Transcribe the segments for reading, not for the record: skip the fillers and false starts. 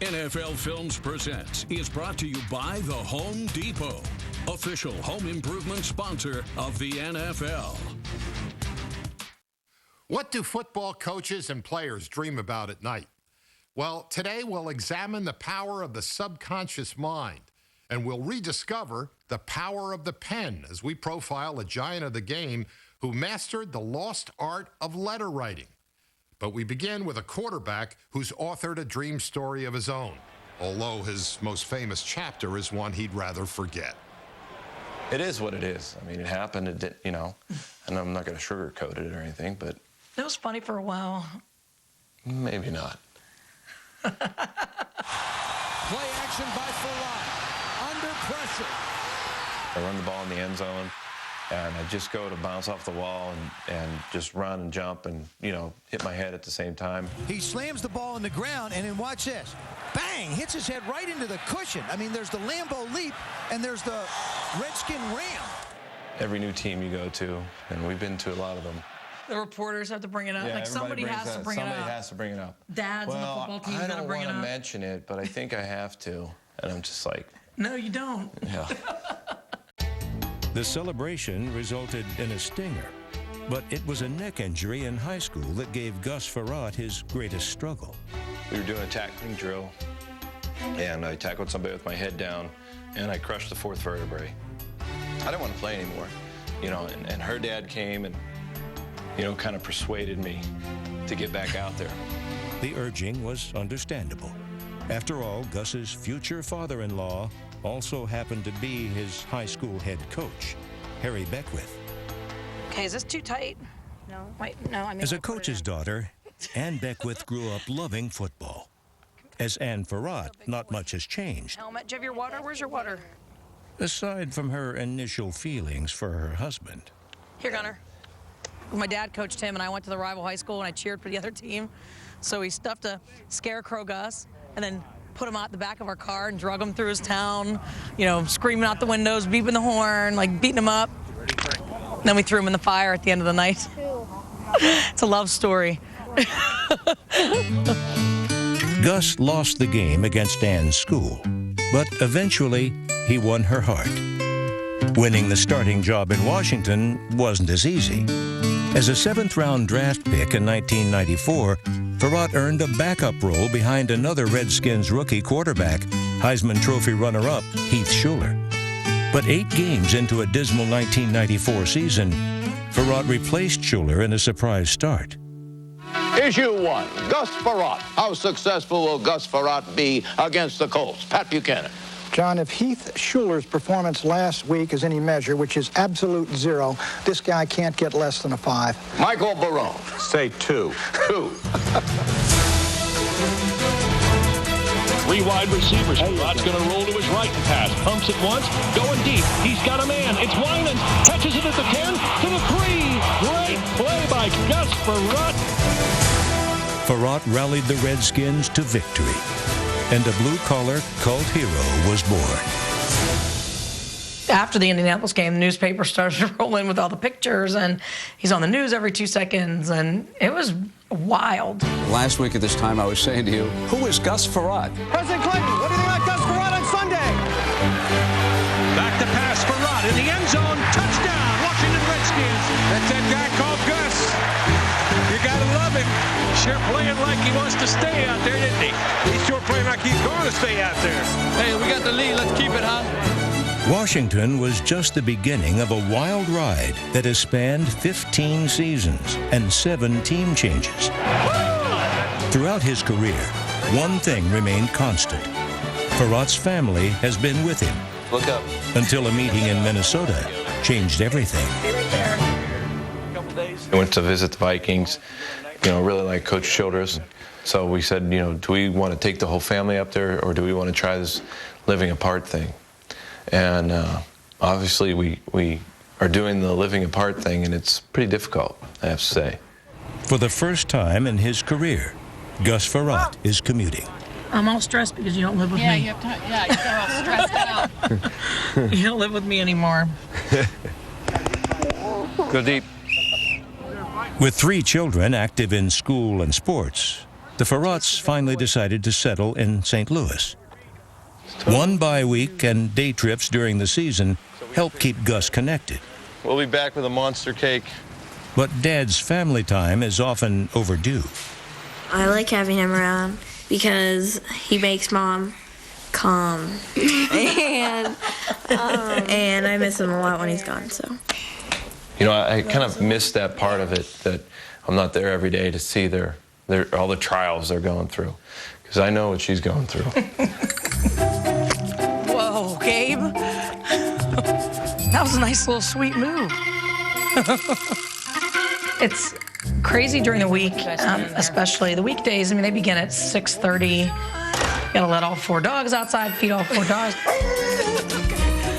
NFL Films Presents is brought to you by The Home Depot, official home improvement sponsor of the NFL. What do football coaches and players dream about at night? Well, today we'll examine the power of the subconscious mind, and we'll rediscover the power of the pen as we profile a giant of the game who mastered the lost art of letter writing. But we begin with a quarterback who's authored a dream story of his own, although his most famous chapter is one he'd rather forget. It is what it is. I mean, it happened, it did, you know, and I'm not going to sugarcoat it or anything, but... It was funny for a while. Maybe not. Play action by Frerotte, under pressure. I run the ball in the end zone, and I just go to bounce off the wall and just run and jump and, you know, hit my head at the same time. He slams the ball on the ground, and then watch this. Bang! Hits his head right into the cushion. I mean, there's the Lambeau leap, and there's the Redskin ram. Every new team you go to, and we've been to a lot of them. The reporters have to bring it up. Yeah, like somebody has to bring it up. Somebody has to bring it up. Dads on the football team got to bring it up. I don't want to mention it, but I think I have to. And I'm just like... No, you don't. Yeah. The celebration resulted in a stinger, but it was a neck injury in high school that gave Gus Frerotte his greatest struggle. We were doing a tackling drill, and I tackled somebody with my head down, and I crushed the fourth vertebrae. I didn't want to play anymore, you know, and her dad came and, you know, kind of persuaded me to get back out there. The urging was understandable. After all, Gus's future father-in-law also happened to be his high school head coach, Harry Beckwith. Okay, is this too tight? No. Wait, no, I mean... As a coach's daughter, Ann Beckwith grew up loving football. As Ann Frerotte, not much has changed. Helmet, do you have your water? Where's your water? Aside from her initial feelings for her husband. Here, Gunner. My dad coached him, and I went to the rival high school, and I cheered for the other team. So he stuffed a scarecrow Gus, and then put him out the back of our car and drug him through his town, you know, screaming out the windows, beeping the horn, like beating him up. And then we threw him in the fire at the end of the night. It's a love story. Gus lost the game against Ann's school, but eventually he won her heart. Winning the starting job in Washington wasn't as easy. As a seventh-round draft pick in 1994, Frerotte earned a backup role behind another Redskins rookie quarterback, Heisman Trophy runner-up Heath Shuler. But 8 games into a dismal 1994 season, Frerotte replaced Shuler in a surprise start. Issue 1, Gus Frerotte. How successful will Gus Frerotte be against the Colts? Pat Buchanan. John, if Heath Shuler's performance last week is any measure, which is absolute 0, this guy can't get less than a 5. Michael Barone. Say 2. 2. 3 wide receivers. Rod's going to roll to his right and pass. Pumps it once, going deep. He's got a man. It's Wyman. Catches it at the 10, to the 3. Great play by Gus Frerotte. Frerotte rallied the Redskins to victory, and a blue-collar cult hero was born. After the Indianapolis game, the newspaper started rolling with all the pictures, and he's on the news every 2 seconds, and it was wild. Last week at this time, I was saying to you, who is Gus Frerotte? President Clinton, what do you think about Gus Frerotte on Sunday? Back to pass Frerotte in the end zone. Touchdown, Washington Redskins. That's that guy called Gus. You gotta love him. Sure playing like he wants to stay out there, didn't he? He's sure playing like he's going to stay out there. Hey, we got the lead. Let's keep it, huh? Washington was just the beginning of a wild ride that has spanned 15 seasons and 7 team changes. Throughout his career, one thing remained constant. Ferrotte's family has been with him. Look up. Until a meeting in Minnesota changed everything. I went to visit the Vikings, you know, really like Coach Childress. So we said, you know, do we want to take the whole family up there, or do we want to try this living apart thing? And obviously we are doing the living apart thing, and it's pretty difficult, I have to say. For the first time in his career, Gus Frerotte is commuting. I'm all stressed because you don't live with me. Yeah, you have time. Yeah, you're all stressed out. You don't live with me anymore. Go deep. With 3 children active in school and sports, the Frerottes finally decided to settle in St. Louis. One bye week and day trips during the season help keep Gus connected. We'll be back with a monster cake. But Dad's family time is often overdue. I like having him around because he makes Mom calm. And I miss him a lot when he's gone, so. You know, I kind of miss that part of it, that I'm not there every day to see all the trials they're going through, because I know what she's going through. Whoa, Gabe. That was a nice little sweet move. It's crazy during the week, especially the weekdays. I mean, they begin at 6:30. Gotta let all 4 dogs outside, feed all 4 dogs.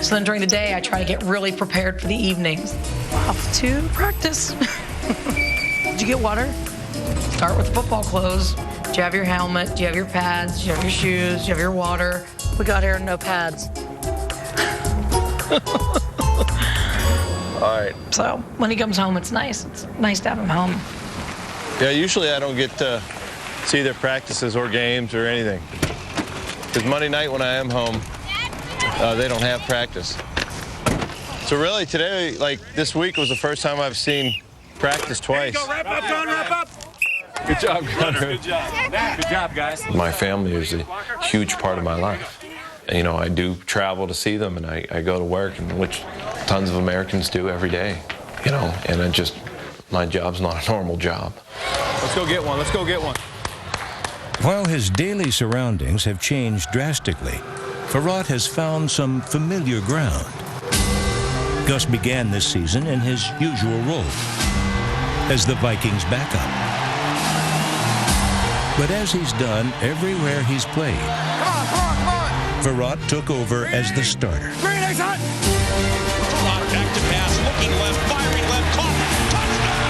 So then during the day, I try to get really prepared for the evenings. Off to practice. Did you get water? Start with the football clothes. Do you have your helmet? Do you have your pads? Do you have your shoes? Do you have your water? We got here, no pads. All right. So when he comes home, it's nice. It's nice to have him home. Yeah, usually I don't get to see their practices or games or anything. Because Monday night when I am home, they don't have practice. So really today, like this week was the first time I've seen practice twice. Go, wrap up, Don, wrap up. Good job, Gunner. Good job. Good job, guys. My family is a huge part of my life. And, you know, I do travel to see them, and I go to work, and which tons of Americans do every day, you know, and my job's not a normal job. Let's go get one. Let's go get one. While his daily surroundings have changed drastically, Frerotte has found some familiar ground. Gus began this season in his usual role, as the Vikings' backup. But as he's done everywhere he's played, Frerotte took over as the starter. Back to pass, looking left, firing left, caught, touchdown!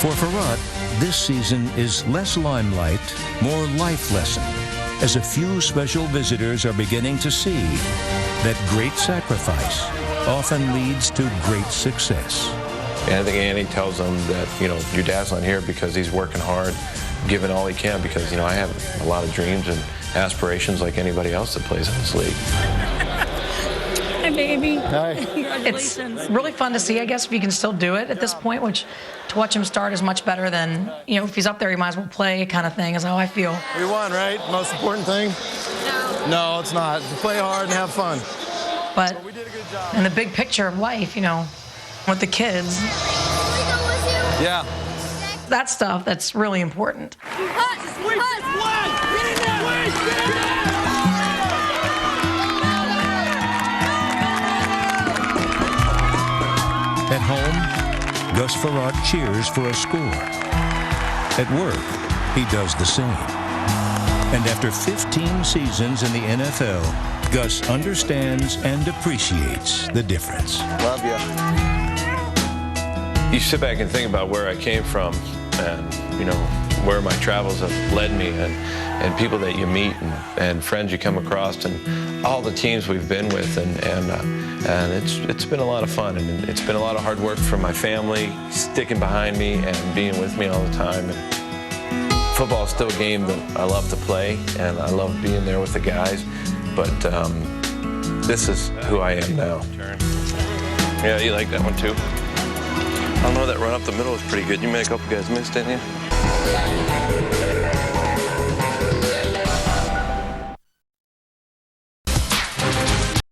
For Frerotte, this season is less limelight, more life lesson, as a few special visitors are beginning to see that great sacrifice often leads to great success. And I think Annie tells them that, you know, your dad's not here because he's working hard, giving all he can, because, you know, I have a lot of dreams and aspirations like anybody else that plays in this league. Hi, baby. Hi. It's really fun to see, I guess, if you can still do it at this point, which to watch him start is much better than, you know, if he's up there, he might as well play kind of thing, is how I feel. We won, right? Most important thing? No, it's not. Play hard and have fun. But in the big picture of life, you know, with the kids. Yeah. That stuff, that's really important. At home, Gus Frerotte cheers for a score. At work, he does the same. And after 15 seasons in the NFL, Gus understands and appreciates the difference. Love you. You sit back and think about where I came from and, you know, where my travels have led me and people that you meet and friends you come across and all the teams we've been with and it's been a lot of fun and it's been a lot of hard work from my family sticking behind me and being with me all the time. And football is still a game that I love to play and I love being there with the guys, but this is who I am now. Yeah, you like that one too? I don't know, that run up the middle was pretty good. You made a couple guys miss, didn't you?